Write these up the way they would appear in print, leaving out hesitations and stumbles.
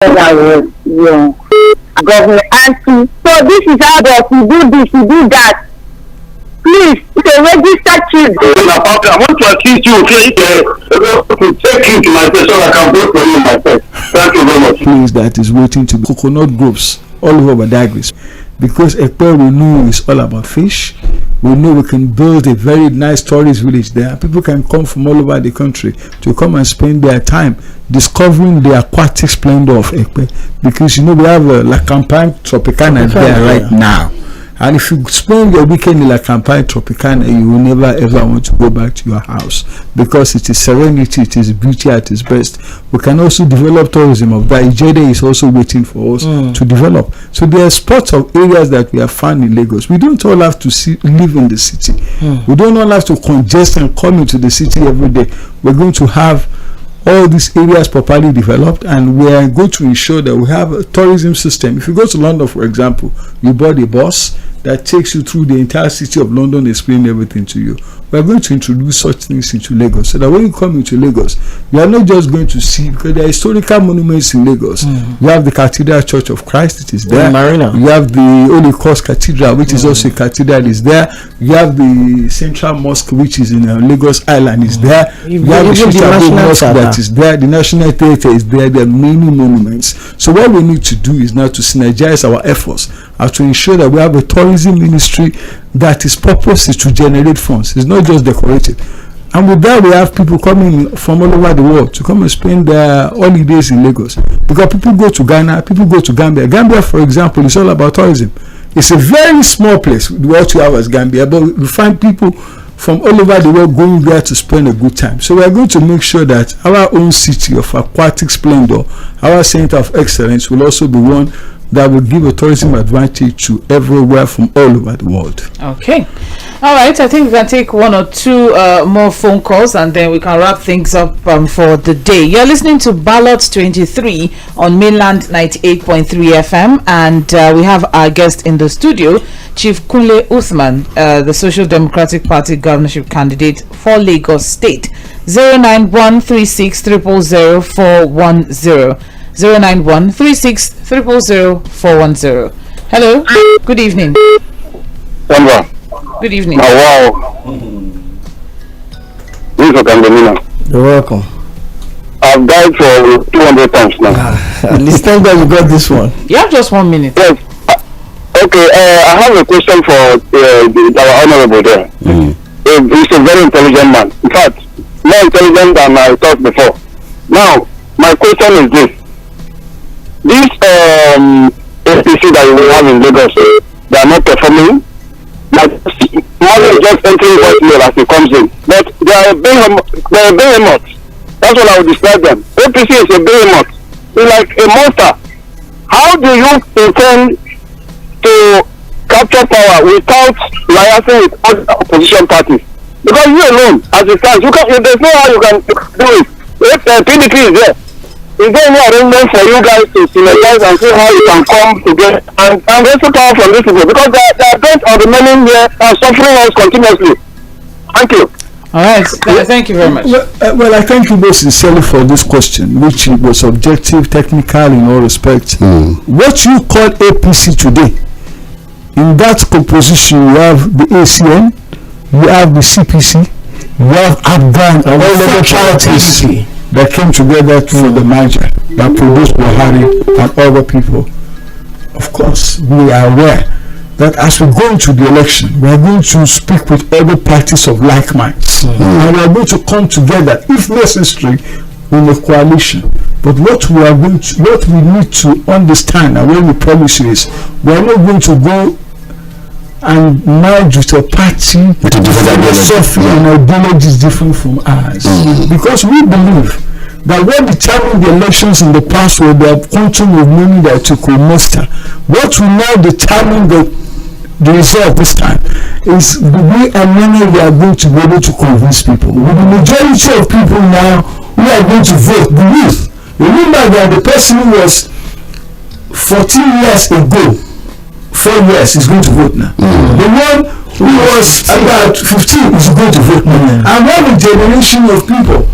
when I was young. Governor auntie. So this is how does you do this, you do that. Please, it's a registered children. I want to assist you to take you to my place so I can vote for you myself. Thank you very much. Place that is waiting to be coconut groves all over Badagry. Because Ekpe we know is all about fish. We know we can build a very nice tourist village there. People can come from all over the country to come and spend their time discovering the aquatic splendor of Ekpe. Because you know we have La Campagne Tropicana there right now. And if you spend your weekend in La Campagne Tropicana, you will never ever want to go back to your house because it is serenity, it is beauty at its best. We can also develop tourism of that. Ijede is also waiting for us to develop. So there are spots of areas that we have found in Lagos. We don't all have to live in the city. We don't all have to congest and come into the city every day. We're going to have all these areas properly developed, and we are going to ensure that we have a tourism system. If you go to London, for example, you board a bus that takes you through the entire city of London, explaining everything to you. We are going to introduce such things into Lagos so that when you come into Lagos, you are not just going to see, because there are historical monuments in Lagos. You have the Cathedral Church of Christ, it is there. Marina. You have the Holy Cross Cathedral, which is also a cathedral, is there. You have the Central Mosque, which is in Lagos Island, is there. You have the Chicago Mosque that is there. The National Theatre is there. There are many monuments. So what we need to do is now to synergize our efforts and to ensure that we have a tourism ministry that is purpose is to generate funds. It's not just decorated. And with that, we have people coming from all over the world to come and spend their holidays in Lagos. Because people go to Ghana, people go to Gambia. Gambia, for example, is all about tourism. It's a very small place, what you have as Gambia, but we find people from all over the world going there to spend a good time. So we are going to make sure that our own city of aquatic splendor, our center of excellence, will also be one that will give a tourism advantage to everywhere from all over the world. Okay. All right. I think we can take one or two more phone calls and then we can wrap things up for the day. You're listening to Ballot 23 on mainland 98.3 FM, and we have our guest in the studio, Chief Kunle Uthman, the Social Democratic Party governorship candidate for Lagos State. 09136 000 410. 09136 000 410. Hello. Good evening. Good evening. Wow. This is Okandomina. You're welcome. I've died for 200 times now. At least thank God you got this one. You have just 1 minute. Yes. Okay, I have a question for our honorable there. He's a very intelligent man. In fact, more intelligent than I thought before. Now, my question is this. This SPC that we have in Lagos, they are not performing. Money is just entering voicemail as it comes in. But they are a behemoth. That's what I would describe them. APC is a behemoth. It's like a monster. How do you intend to capture power without liaising with other opposition parties? Because you alone, as it stands, there's no how you can do it. If PDP is there, is there any arrangement for you guys to synergize and see how you can come together and wrestle power from these people? Because they are bent on remaining here and suffering us continuously. Thank you. All right. Thank you very much. Well, I thank you both sincerely for this question, which was objective, technical in all respects. What you call APC today, in that composition, you have the ACN, you have the CPC, you have Afghan, and all other parties that came together for the merger that produced Buhari and other people. Of course, we are aware that as we go into the election, we are going to speak with other parties of like minds, and we are going to come together, if necessary, in a coalition. But what we need to understand, and what we promise you is, we are not going to go and merge with a party philosophy and ideology is different from ours, because we believe that what determined the elections in the past were the quantum of money that you could muster. What will now determine the result this time is the way and manner we are going to be able to convince people. With the majority of people now who are going to vote, the youth. Remember that the person who was 14 years ago, 4 years is going to vote now. The one who was about 15 is going to vote now. And we have a generation of people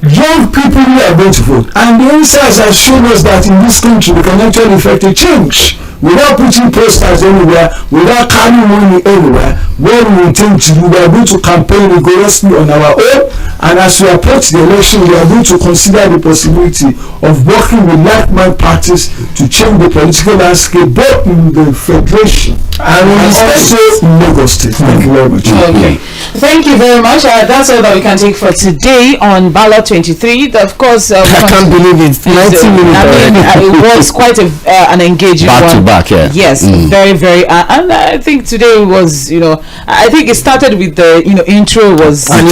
young people who are going to vote, and the insights have shown us that in this country we can actually effect a change without putting posters anywhere, without carrying money anywhere. What we intend to do, we are going to campaign rigorously on our own, and as we approach the election, we are going to consider the possibility of working with like-minded parties to change the political landscape both in the federation and also in Lagos State. Thank you very much. Okay, thank you very much. That's all that we can take for today on Ballot 23. Of course, I can't believe it. 90 minutes already. It was quite an engaging back one. To back, yeah. Yes, very, very. And I think today was, I think it started with the, intro was. And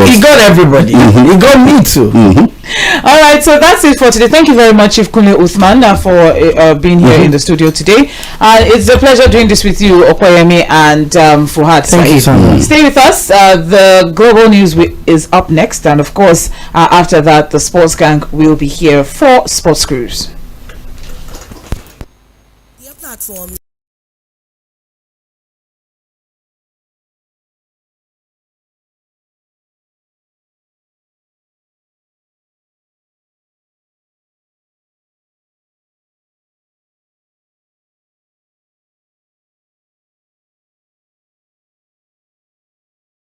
he got everybody. He got me too. All right, so that's it for today. Thank you very much, Chief Kunle Uthman, for being here in the studio today. It's a pleasure doing this with you, Okoyemi and Fuhad. Thank you so much. Stay with us. The global news is up next, and of course, after that, the Sports Gang will be here for Sports Cruise. Platform